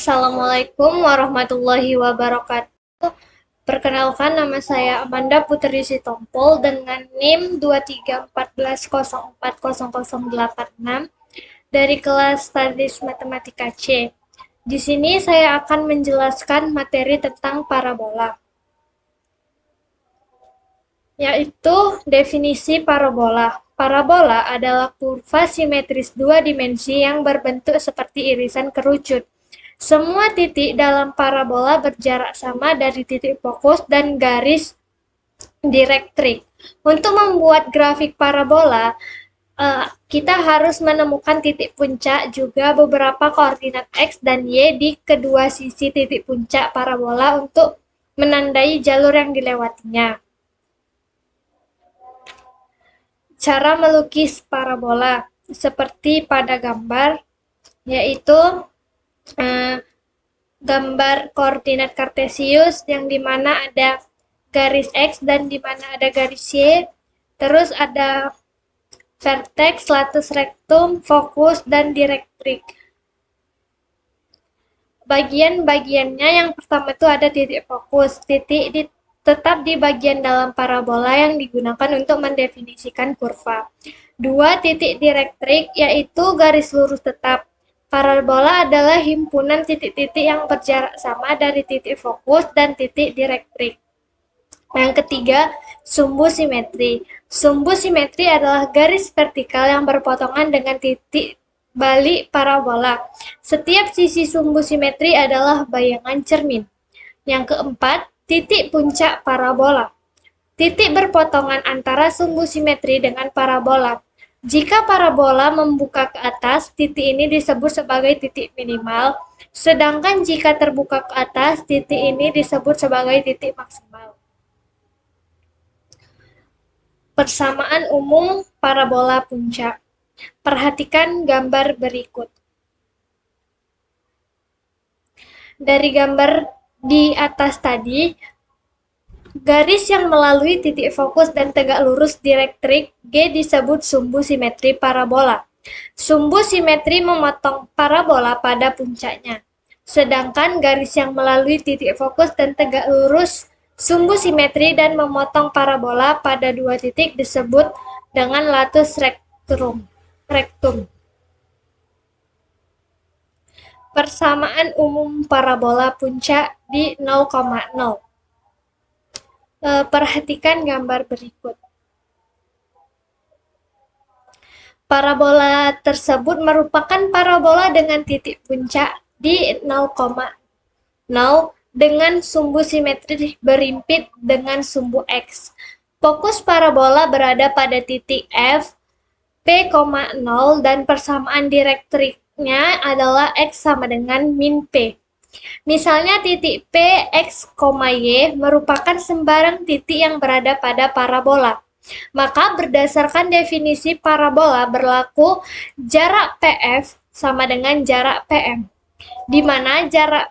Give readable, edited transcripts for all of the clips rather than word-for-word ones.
Assalamualaikum warahmatullahi wabarakatuh. Perkenalkan, nama saya Amanda Putri Sitompul dengan NIM 2314040086 dari kelas Stadis Matematika C. Di sini saya akan menjelaskan materi tentang parabola, yaitu definisi parabola. Parabola adalah kurva simetris dua dimensi yang berbentuk seperti irisan kerucut. Semua titik dalam parabola berjarak sama dari titik fokus dan garis direktrik. Untuk membuat grafik parabola, kita harus menemukan titik puncak juga beberapa koordinat X dan Y di kedua sisi titik puncak parabola untuk menandai jalur yang dilewatinya. Cara melukis parabola seperti pada gambar, yaitu gambar koordinat kartesius yang dimana ada garis X dan dimana ada garis Y, terus ada vertex, latus rectum, fokus, dan direktrik. Bagian-bagiannya yang pertama itu ada titik fokus. Titik tetap di bagian dalam parabola yang digunakan untuk mendefinisikan kurva. Dua titik direktrik yaitu garis lurus tetap. Parabola adalah himpunan titik-titik yang berjarak sama dari titik fokus dan titik direktrik. Yang ketiga, sumbu simetri. Sumbu simetri adalah garis vertikal yang berpotongan dengan titik balik parabola. Setiap sisi sumbu simetri adalah bayangan cermin. Yang keempat, titik puncak parabola. Titik berpotongan antara sumbu simetri dengan parabola. Jika parabola membuka ke atas, titik ini disebut sebagai titik minimal, sedangkan jika terbuka ke atas, titik ini disebut sebagai titik maksimal. Persamaan umum parabola puncak. Perhatikan gambar berikut. Dari gambar di atas tadi, garis yang melalui titik fokus dan tegak lurus direktrik G disebut sumbu simetri parabola. Sumbu simetri memotong parabola pada puncaknya. Sedangkan garis yang melalui titik fokus dan tegak lurus sumbu simetri dan memotong parabola pada dua titik disebut dengan latus rectum. Persamaan umum parabola puncak di 0,0. Perhatikan gambar berikut. Parabola tersebut merupakan parabola dengan titik puncak di 0,0 dengan sumbu simetri berimpit dengan sumbu X. Fokus parabola berada pada titik F, P,0 dan persamaan direktriknya adalah X sama dengan min P. Misalnya titik P, X, Y merupakan sembarang titik yang berada pada parabola. Maka berdasarkan definisi parabola berlaku jarak PF sama dengan jarak PM, di mana jarak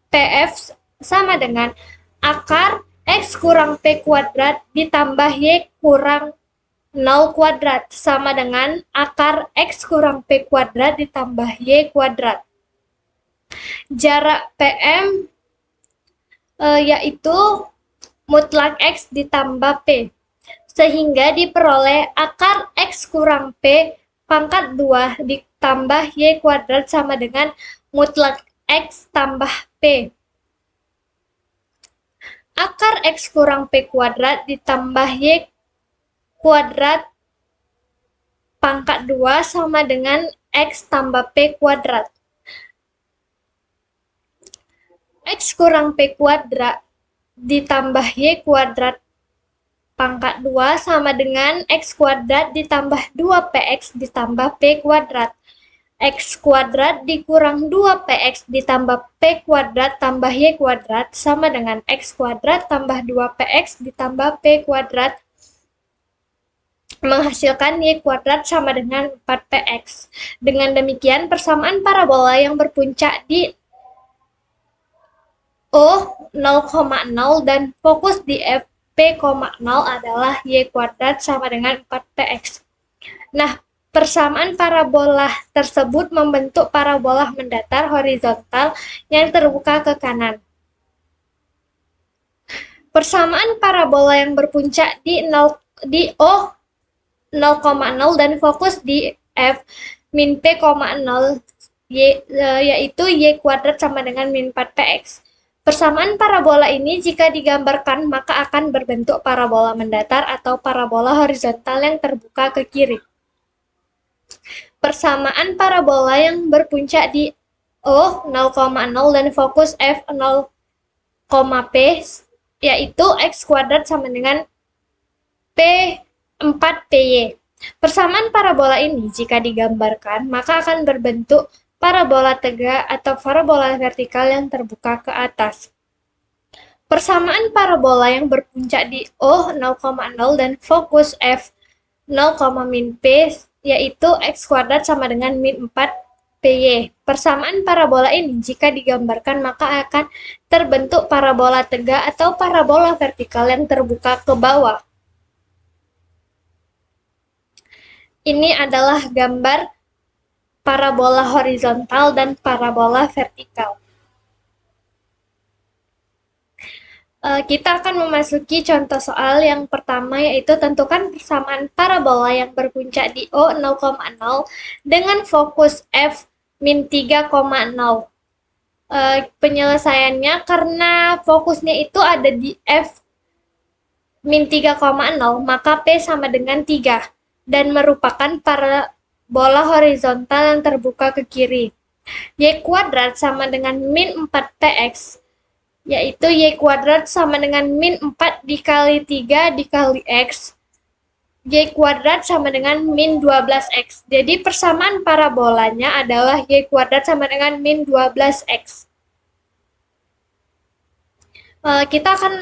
PF sama dengan akar X kurang P kuadrat ditambah Y kurang 0 kuadrat sama dengan akar X kurang P kuadrat ditambah Y kuadrat. Jarak PM yaitu mutlak X ditambah P, sehingga diperoleh akar X kurang P pangkat 2 ditambah Y kuadrat sama dengan mutlak X tambah P. Akar X kurang P kuadrat ditambah Y kuadrat pangkat 2 sama dengan X tambah P kuadrat. X kurang P kuadrat ditambah Y kuadrat pangkat 2 sama dengan X kuadrat ditambah 2PX ditambah P kuadrat. X kuadrat dikurang 2PX ditambah P kuadrat tambah Y kuadrat sama dengan X kuadrat tambah 2PX ditambah P kuadrat menghasilkan Y kuadrat sama dengan 4PX. Dengan demikian, persamaan parabola yang berpuncak di O 0,0 dan fokus di F P,0 adalah Y kuadrat sama dengan 4PX. Nah, Persamaan parabola tersebut membentuk parabola mendatar horizontal yang terbuka ke kanan. Persamaan parabola yang berpuncak di O 0,0 dan fokus di F min P, 0 yaitu Y kuadrat sama dengan min 4PX. Persamaan parabola ini jika digambarkan maka akan berbentuk parabola mendatar atau parabola horizontal yang terbuka ke kiri. Persamaan parabola yang berpuncak di O 0,0 dan fokus F 0, P yaitu X kuadrat sama dengan P 4PY. Persamaan parabola ini jika digambarkan maka akan berbentuk parabola tegak atau parabola vertikal yang terbuka ke atas. Persamaan parabola yang berpuncak di O 0,0 dan fokus F 0, min P yaitu X kuadrat sama dengan min 4PY. Persamaan parabola ini jika digambarkan maka akan terbentuk parabola tegak atau parabola vertikal yang terbuka ke bawah. Ini adalah gambar parabola horizontal dan parabola vertikal. Kita akan memasuki contoh soal yang pertama, yaitu tentukan persamaan parabola yang berpuncak di O 0,0 dengan fokus F min 3,0. Penyelesaiannya karena fokusnya itu ada di F min 3,0, maka P sama dengan 3 dan merupakan parabola horizontal yang terbuka ke kiri. Y kuadrat sama dengan min 4PX, yaitu Y kuadrat sama dengan min 4 dikali 3 dikali X. Y kuadrat sama dengan min 12X. Jadi persamaan parabolanya adalah Y kuadrat sama dengan min 12X. Kita akan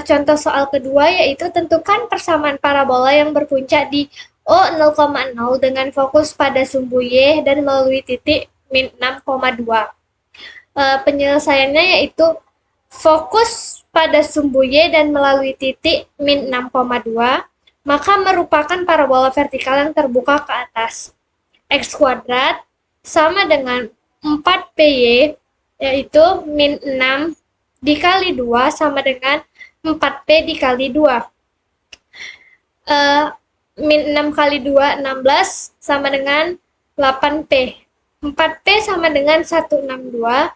contoh soal kedua, yaitu tentukan persamaan parabola yang berpuncak di O 0,0 dengan fokus pada sumbu Y dan melalui titik min 6,2. Penyelesaiannya yaitu fokus pada sumbu Y dan melalui titik min 6,2, maka merupakan parabola vertikal yang terbuka ke atas. X kuadrat sama dengan 4PY, yaitu min 6 dikali 2 sama dengan 4P dikali 2. Min 6 kali 2, 16, sama dengan 8P. 4P sama dengan 162,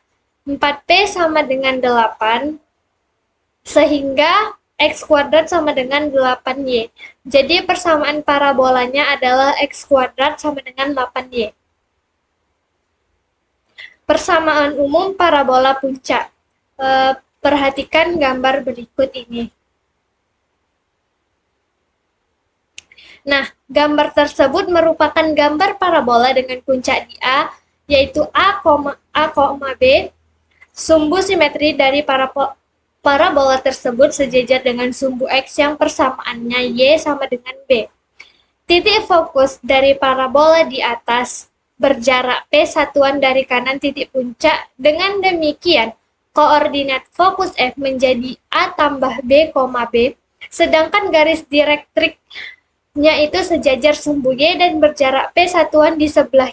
4P sama dengan 8, sehingga X kuadrat sama dengan 8Y. Jadi persamaan parabolanya adalah X kuadrat sama dengan 8Y. Persamaan umum parabola puncak. Perhatikan gambar berikut ini. Nah, gambar tersebut merupakan gambar parabola dengan puncak di A, yaitu A, B. Sumbu simetri dari parabola tersebut sejajar dengan sumbu X yang persamaannya Y sama dengan B. Titik fokus dari parabola di atas berjarak P satuan dari kanan titik puncak. Dengan demikian, koordinat fokus F menjadi A tambah B, B, sedangkan garis direktriknya itu sejajar sumbu Y dan berjarak P satuan di sebelah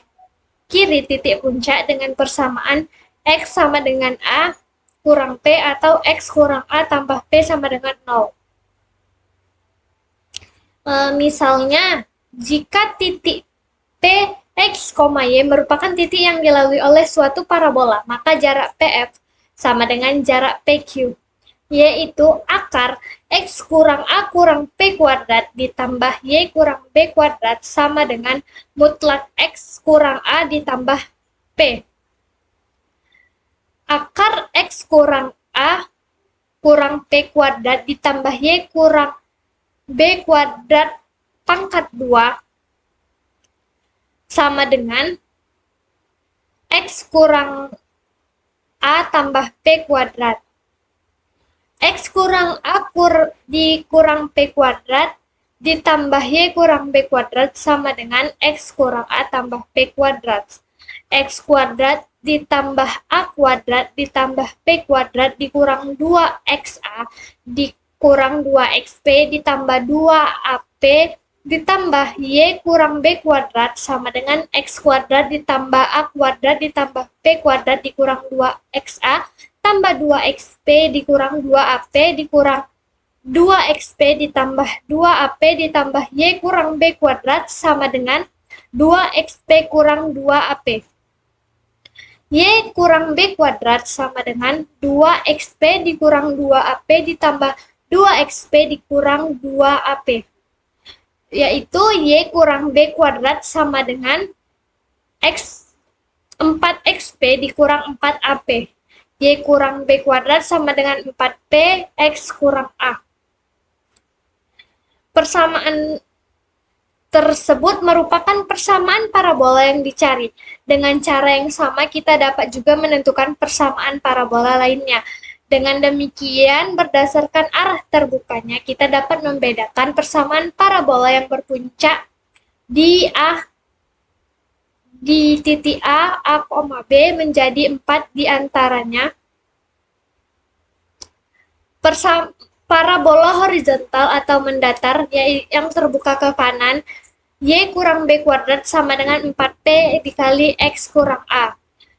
kiri titik puncak dengan persamaan X sama dengan A kurang P atau X kurang A tambah P sama dengan 0. Misalnya, jika titik P, X, Y merupakan titik yang dilalui oleh suatu parabola, maka jarak PF sama dengan jarak PQ, yaitu akar X kurang A kurang P kuadrat ditambah Y kurang B kuadrat sama dengan mutlak X kurang A ditambah P. Akar X kurang A kurang P kuadrat ditambah Y kurang B kuadrat pangkat 2 sama dengan X kurang A tambah P kuadrat. X kurang A dikurang P kuadrat ditambah Y kurang B kuadrat sama dengan X kurang A tambah P kuadrat. X kuadrat ditambah A kuadrat ditambah P kuadrat dikurang 2XA dikurang 2XP ditambah 2AP ditambah Y kurang B kuadrat sama dengan X kuadrat ditambah A kuadrat ditambah P kuadrat dikurang 2XA tambah 2XP dikurang 2AP dikurang 2XP ditambah 2AP ditambah Y kurang B kuadrat sama dengan 2XP kurang 2AP. Y kurang B kuadrat sama dengan 2XP dikurang 2AP ditambah 2XP dikurang 2AP. Yaitu Y kurang B kuadrat sama dengan 4XP dikurang 4AP. Y kurang B kuadrat sama dengan 4P, X kurang A. Persamaan tersebut merupakan persamaan parabola yang dicari. Dengan cara yang sama, kita dapat juga menentukan persamaan parabola lainnya. Dengan demikian, berdasarkan arah terbukanya, kita dapat membedakan persamaan parabola yang berpuncak di titik A, B menjadi 4 diantaranya. Parabola horizontal atau mendatar yang terbuka ke kanan, Y kurang B kuadrat sama dengan 4P dikali X kurang A.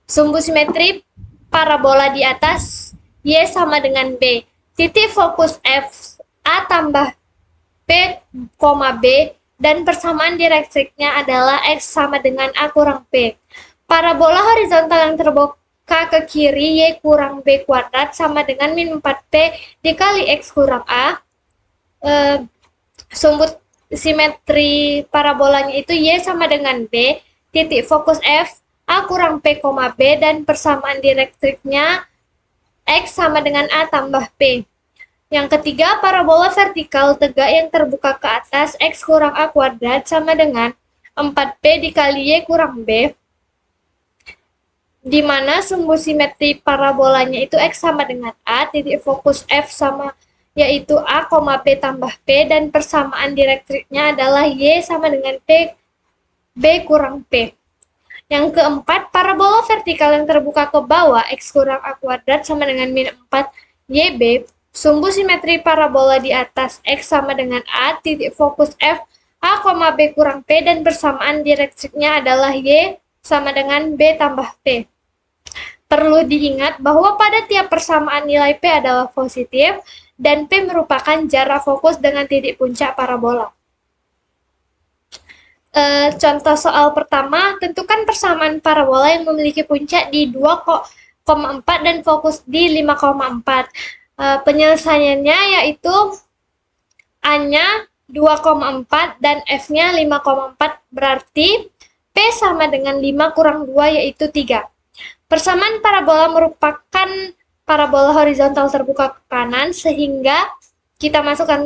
Sumbu simetri parabola di atas, Y sama dengan B. Titik fokus F, A tambah P, B, dan persamaan direktriknya adalah X sama dengan A kurang P. Parabola horizontal yang terbuka ke kiri, Y kurang B kuadrat sama dengan min 4P dikali X kurang A. Sumbu simetri parabolanya itu Y sama dengan B, titik fokus F, A kurang P, B, dan persamaan direktriknya X sama dengan A tambah P. Yang ketiga, parabola vertikal tegak yang terbuka ke atas, X kurang A kuadrat sama dengan 4P dikali Y kurang B, di mana sumbu simetri parabolanya itu X sama dengan A, titik fokus F sama yaitu A, P tambah P, dan persamaan direktriknya adalah Y sama dengan P, B kurang P. Yang keempat, parabola vertikal yang terbuka ke bawah, X kurang A kuadrat sama dengan min 4 YB, sumbu simetri parabola di atas, X sama dengan A, titik fokus F, A, B kurang P, dan persamaan direktriknya adalah Y sama dengan B tambah P. Perlu diingat bahwa pada tiap persamaan nilai P adalah positif, dan P merupakan jarak fokus dengan titik puncak parabola. Contoh soal pertama, tentukan persamaan parabola yang memiliki puncak di 2,4 dan fokus di 5,4. Penyelesaiannya yaitu A-nya 2,4 dan F-nya 5,4, berarti P sama dengan 5 kurang 2 yaitu 3. Persamaan parabola merupakan parabola horizontal terbuka ke kanan, sehingga kita masukkan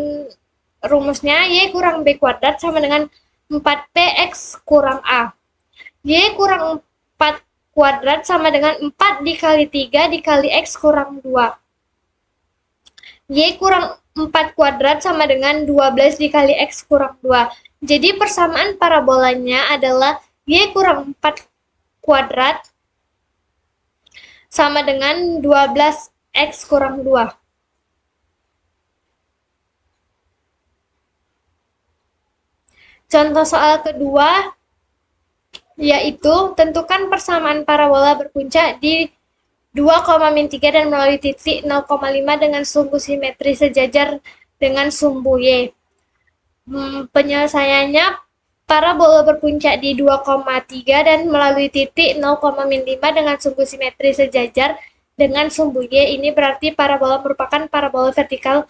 rumusnya Y kurang B kuadrat sama dengan 4PX kurang A. Y kurang 4 kuadrat sama dengan 4 dikali 3 dikali X kurang 2. Y kurang 4 kuadrat sama dengan 12 dikali X kurang 2. Jadi persamaan parabolanya adalah Y kurang 4 kuadrat sama dengan 12X kurang 2. Contoh soal kedua, yaitu tentukan persamaan parabola berpuncak di 2,3 dan melalui titik 0,5 dengan sumbu simetri sejajar dengan sumbu Y. Penyelesaiannya, parabola berpuncak di 2,3 dan melalui titik 0,5 dengan sumbu simetri sejajar dengan sumbu Y. Ini berarti parabola merupakan parabola vertikal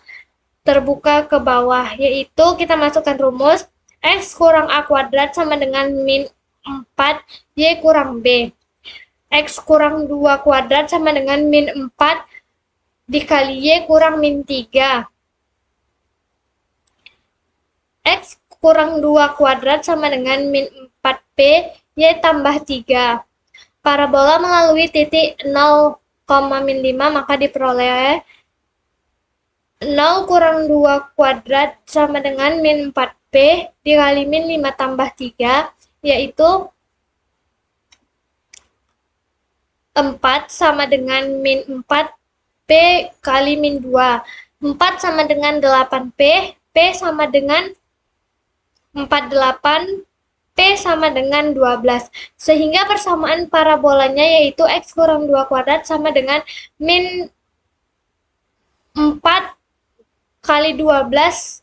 terbuka ke bawah, yaitu kita masukkan rumus X kurang A kuadrat sama dengan min 4 Y kurang B. X kurang 2 kuadrat sama dengan min 4 dikali Y kurang min 3. X kurang 2 kuadrat sama dengan min 4P Y tambah 3. Parabola melalui titik 0,5 maka diperoleh 0 kurang 2 kuadrat sama dengan min 4P dikali min 5 tambah 3, yaitu 4 sama dengan min 4P kali min 2. 4 sama dengan 8P, P sama dengan 48 P sama dengan 12. Sehingga persamaan parabolanya yaitu X kurang 2 kuadrat sama dengan min 4 kali 12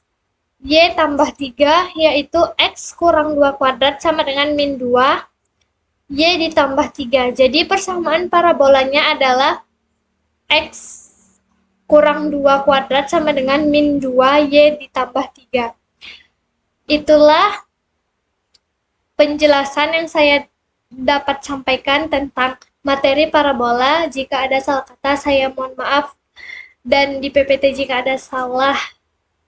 Y tambah 3, yaitu X kurang 2 kuadrat sama dengan min 2 Y ditambah 3. Jadi persamaan parabolanya adalah X kurang 2 kuadrat sama dengan min 2 Y ditambah 3. Itulah penjelasan yang saya dapat sampaikan tentang materi parabola. Jika ada salah kata, saya mohon maaf. Dan di PPT jika ada salah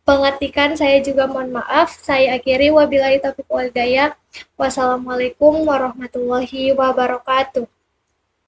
pengetikan, saya juga mohon maaf. Saya akhiri, wabillahi taufiq wal hidayah. Wassalamualaikum warahmatullahi wabarakatuh.